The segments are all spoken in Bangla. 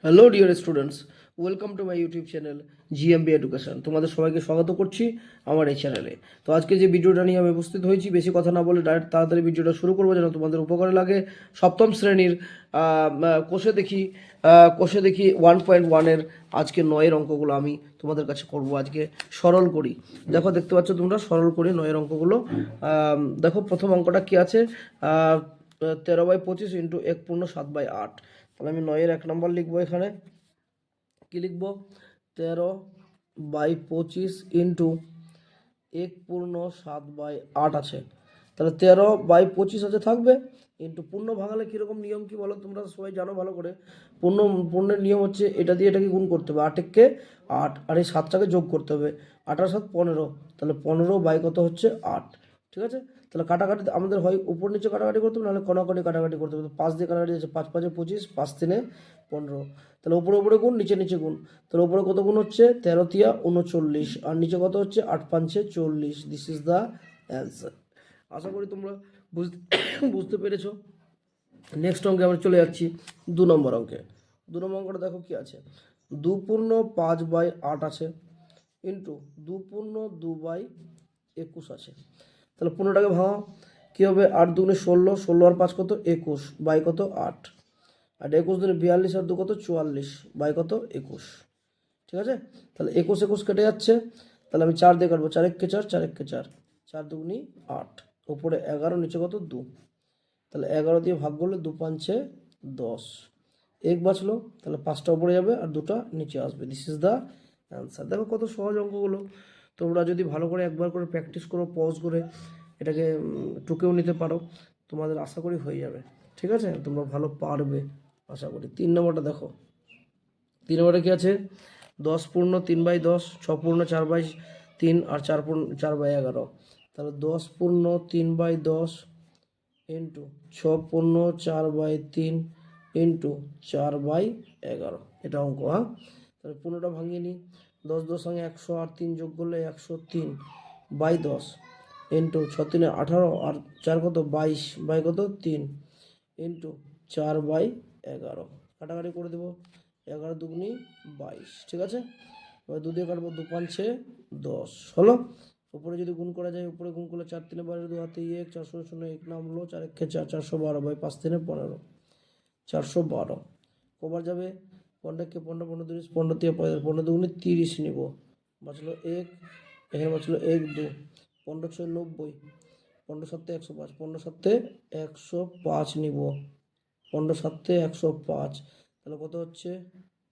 Hello dear students, welcome to my YouTube channel GMB education. তোমাদের সবাইকে স্বাগত করছি আমার এই চ্যানেলে। তো আজকে যে ভিডিওটা নিয়ে আমি উপস্থিত হয়েছি, বেশি কথা না বলে ডাইরেক্ট তাড়াতাড়ি ভিডিওটা শুরু করবো যেন তোমাদের উপকারে লাগে। সপ্তম শ্রেণীর কোষে দেখি 1.1-এর আজকে 9-এর অঙ্কগুলো আমি তোমাদের কাছে করব। আজকে সরল করি। দেখতে পাচ্ছ তোমরা, সরল করি 9-এর অঙ্কগুলো। দেখো প্রথম অঙ্কটা কি আছে, 13/25 ইন্টু 1/7/8। তাহলে আমি 9-এর 1 নম্বর লিখবো। এখানে কি লিখবো? 13/25 ইন্টু 1/7/8 আছে। তাহলে 13/25 আছে থাকবে, ইন্টু পূর্ণ ভাঙালে কীরকম নিয়ম কি বলো? তোমরা সবাই জানো ভালো করে। পূর্ণের নিয়ম হচ্ছে এটা দিয়ে এটাকে গুণ করতে হবে, 8-কে 8 আর এই 7টাকে যোগ করতে হবে। 8 আর 7 15, তাহলে 15 কত হচ্ছে 8। ঠিক আছে, তাহলে কাটাকাটি আমাদের হয় উপর নিচে কাটাকাটি করতে হবে, নাহলে কণাকণি কাটাকাটি করতে হবে। 5 দিয়ে কাটাকাটি আছে, 5×5 = 25, 5×3 = 15। তাহলে উপরে উপরে গুণ, নিচে নিচে গুণ। তাহলে উপরে কত গুণ হচ্ছে? 13×3 = 39, আর নিচে কত হচ্ছে? 8×5 = 40। This is the answer. আশা করি তোমরা বুঝতে পেরেছো। নেক্সট অঙ্কে আমরা চলে যাচ্ছি 2 নম্বর অঙ্কে। 2 নম্বর অঙ্কটা দেখো কি আছে, 2/5/8 আছে ইন্টু 2/2/21 আছে। তাহলে 15টাকে ভাঙাও, কী হবে? 8 দুগুণে 16, 16 আর 5 কত? 21, বাই কত? 8। আর 21 দুগুণে 42 আর 2 কত? 44, বাই কত? 21। ঠিক আছে, তাহলে 21 কেটে যাচ্ছে। তাহলে আমি 4 দিয়ে কাটবো, 4×1 = 4, 4×1 = 4, 4 দুগুণি 8, উপরে 11, নিচে কত? 2। তাহলে 11 দিয়ে ভাগ করলে 2×5 = 10, 1 বাঁচলো। তাহলে 5টা উপরে যাবে আর 2টা নিচে আসবে। This is the answer. দেখো কত সহজ অঙ্কগুলো। তোমরা যদি ভালো করে একবার করে প্র্যাকটিস করো, পজ করে এটাকে টুকেও নিতে পারো, তোমাদের আশা করি হয়ে যাবে। ঠিক আছে, তোমরা ভালো পারবে আশা করি। 3 নম্বরটা দেখো। 3 নম্বরে কি আছে? 10×3/10, 6×4/3 আর 4×11। তাহলে 10×3/10 ইন্টু 6×4/3 ইন্টু 4/11, এটা অঙ্ক। হ্যাঁ, তাহলে 15টা ভাঙিয়ে নিই। 10 10 সঙ্গে 100 আর 3 যোগ করলে 103/10 ইন্টু 6×3 = 18 আর 4 কত? 22, বাই কত? 3 ইন্টু 4/11। কাটাকাটি করে দেবো, 11 দুগুণি 22। ঠিক আছে, এবার 2 দিয়ে কাটবো, 2×5 = 10 হলো। উপরে যদি গুণ করা যায়, উপরে গুণ করলে 4×3 = 12, 2 হাতে 1, 4 0 0 1 নামলো, 4×1 = 4, 412, বাই 5×3 = 15, 412 কবার যাবে? 15কে 15, 15 × 2 = 15 দিয়ে 15 দুগুণে 30 নিব, বাঁচলো 1, এখানে বাঁচলো 1 2, 15 6 90, 15 7 105, 15 7 105 নিব, 15 7 105। তাহলে কত হচ্ছে?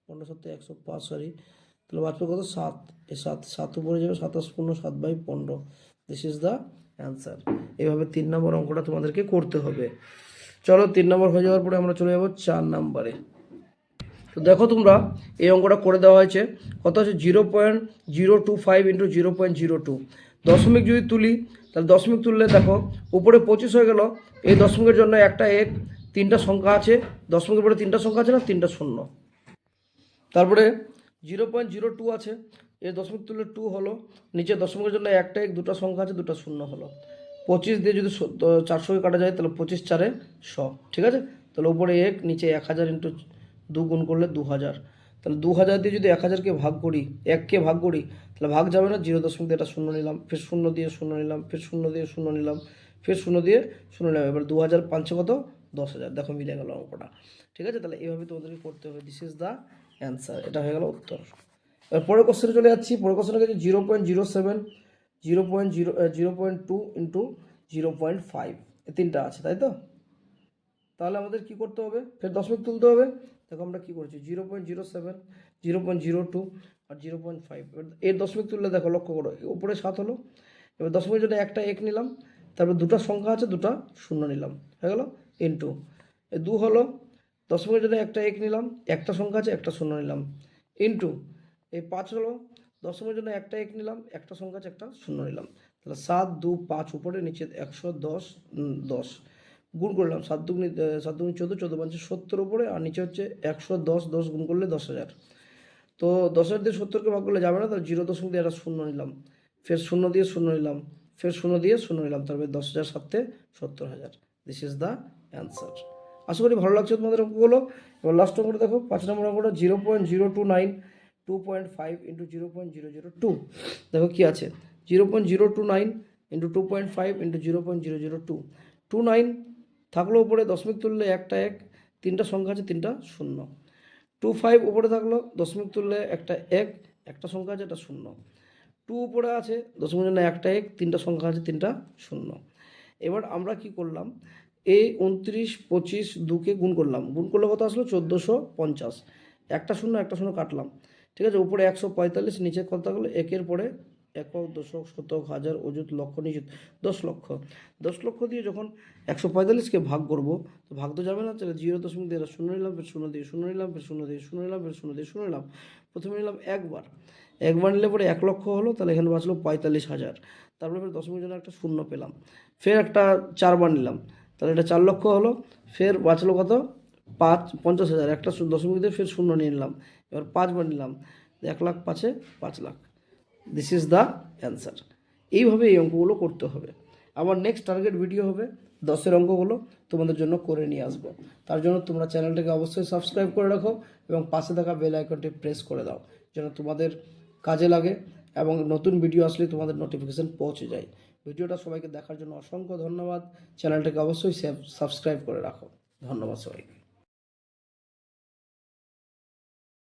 15 7 105, সরি। তাহলে বাঁচবে কত? 7। এই 7 উপরে যাবে, 27 × 7/15। This is the answer. এইভাবে 3 নম্বর অঙ্কটা তোমাদেরকে করতে হবে। চলো, 3 নম্বর হয়ে যাওয়ার পরে আমরা চলে যাবো 4 নম্বরে। তো দেখো তোমরা, এই অঙ্কটা করে দেওয়া হয়েছে। কত আছে? 0.025 ইন্টু 0.02। দশমিক যদি তুলি, তাহলে দশমিক তুললে দেখো উপরে 25 হয়ে গেল। এই দশমিকের জন্য একটা 1, 3টা সংখ্যা আছে। দশমিকের পরে 3টা সংখ্যা আছে না, 3টা শূন্য। তারপরে 0.02 আছে, এর দশমিক তুললে 2 হলো। নিচে দশমিকের জন্য একটা 1, 2টা সংখ্যা আছে, 2টা শূন্য হলো। 25 দিয়ে যদি 400কে কাটা যায়, তাহলে 25 4 100। ঠিক আছে, তাহলে উপরে 1, নিচে 1000 ইন্টু 2 গুণ করলে 2000। তাহলে 2000 দিয়ে যদি 1000কে ভাগ করি, 1কে ভাগ করি, তাহলে ভাগ যাবে না। 0 দশমিক দিয়ে এটা শূন্য নিলাম, ফের 0 দিয়ে 0 নিলাম, ফের 0 দিয়ে 0 নিলাম, ফের 0 দিয়ে 0 নিলাম। এবার 2000 5 কত? 10,000। দেখো মিলে গেল অঙ্কটা। ঠিক আছে, তাহলে এইভাবে তোমাদেরকে করতে হবে। This is the answer. এটা হয়ে গেল উত্তর। এবার পরের কোশ্চেনে চলে যাচ্ছি। পরের কোশ্চেনে গেছে 0.07, 0.2 ইন্টু 0.5, এই 3টা আছে, তাই তো? তাহলে আমাদের কি করতে হবে? ফের দশমিক তুলতে হবে। দেখো আমরা কি করছি, 0.07, 0.02 আর 0.5। এর দশমিক তুললে দেখো, লক্ষ্য করো, উপরে 7 হলো। এবার দশমিকের জন্য একটা 1 নিলাম, তারপর 2টা সংখ্যা আছে, 2টা শূন্য নিলাম, হয়ে গেল। ইন্টু 2 হলো। দশমিকের জন্য একটা 1 নিলাম, একটা সংখ্যা আছে, একটা শূন্য নিলাম, ইন্টু এই 5 হলো। দশমিকের জন্য একটা 1 নিলাম, একটা সংখ্যা আছে, একটা শূন্য নিলাম। তাহলে 7 2 5, উপরে নিচে 110 10 গুণ করলাম। 7 দুগুণে 14, 14 5 70 উপরে, আর নিচে হচ্ছে 110, 10 গুণ করলে 10,000। তো 10,000 দিয়ে 70কে ভাগ করলে যাবে না, তাহলে 0 দশমিক দিয়ে একটা শূন্য নিলাম, ফের 0 দিয়ে 0 নিলাম, ফের 0 দিয়ে 0 নিলাম, তারপরে 10,000 7 70,000। This is the answer. আশা করি ভালো লাগছে তোমাদের অঙ্কগুলো। এবার লাস্ট অঙ্কটা দেখো, 5 নম্বর অঙ্কটা 0.029 2.5 ইন্টু 0.002। দেখো কি আছে, 0.029 ইন্টু 2.5 ইন্টু 0.002। 29 থাকলো উপরে, দশমিক তুললে একটা এক, তিনটা সংখ্যা আছে তিনটা শূন্য। 25 উপরে থাকলো, দশমিক তুললে একটা এক, একটা সংখ্যা আছে একটা শূন্য। 2 উপরে আছে, দশমিক জন্য একটা এক, তিনটা সংখ্যা আছে তিনটা শূন্য। এবার আমরা কি করলাম, এই 29 25 2কে গুণ করলাম, গুণ করলে কত আসলো 1450। একটা শূন্য কাটলাম, ঠিক আছে। উপরে 145, নিচে কত থাকলো, একের পরে একক, দশক, শতক, হাজার, অযুত, লক্ষ, নিযুত, 10 লক্ষ। 10 লক্ষ দিয়ে যখন 145কে ভাগ করব, তো ভাগ তো যাবে না, তাহলে 0 দিয়ে শূন্য নিলাম, ফের শূন্য দিয়ে শূন্য নিলাম, ফের শূন্য দিয়ে শূন্য নিলাম, ফের শূন্য দিয়ে শূন্য নিলাম। প্রথমে নিলাম একবার নিলে পরে 1 লক্ষ হলো, তাহলে এখানে বাঁচলো 45,000। তারপরে ফের দশমিক জন্য একটা শূন্য পেলাম, ফের একটা 4বার নিলাম, তাহলে এটা 4 লক্ষ হলো। ফের বাঁচলো কত, 50,000। একটা দশমিক দিয়ে ফের শূন্য নিয়ে নিলাম, এবার 5বার নিলাম, 1 লাখ 5-এ 5 lakh. This is the answer. এইভাবে এই অঙ্কগুলো করতে হবে। আমার নেক্সট টার্গেট ভিডিও হবে 10-এর অঙ্কগুলো তোমাদের জন্য করে নিয়ে আসবো। তার জন্য তোমরা চ্যানেলটাকে অবশ্যই সাবস্ক্রাইব করে রাখো এবং পাশে থাকা বেল আইকনটি প্রেস করে দাও, যেন তোমাদের কাজে লাগে এবং নতুন ভিডিও আসলে তোমাদের নোটিফিকেশান পৌঁছে যায়। ভিডিওটা সবাইকে দেখার জন্য অসংখ্য ধন্যবাদ। চ্যানেলটাকে অবশ্যই সাবস্ক্রাইব করে রাখো। ধন্যবাদ সবাইকে।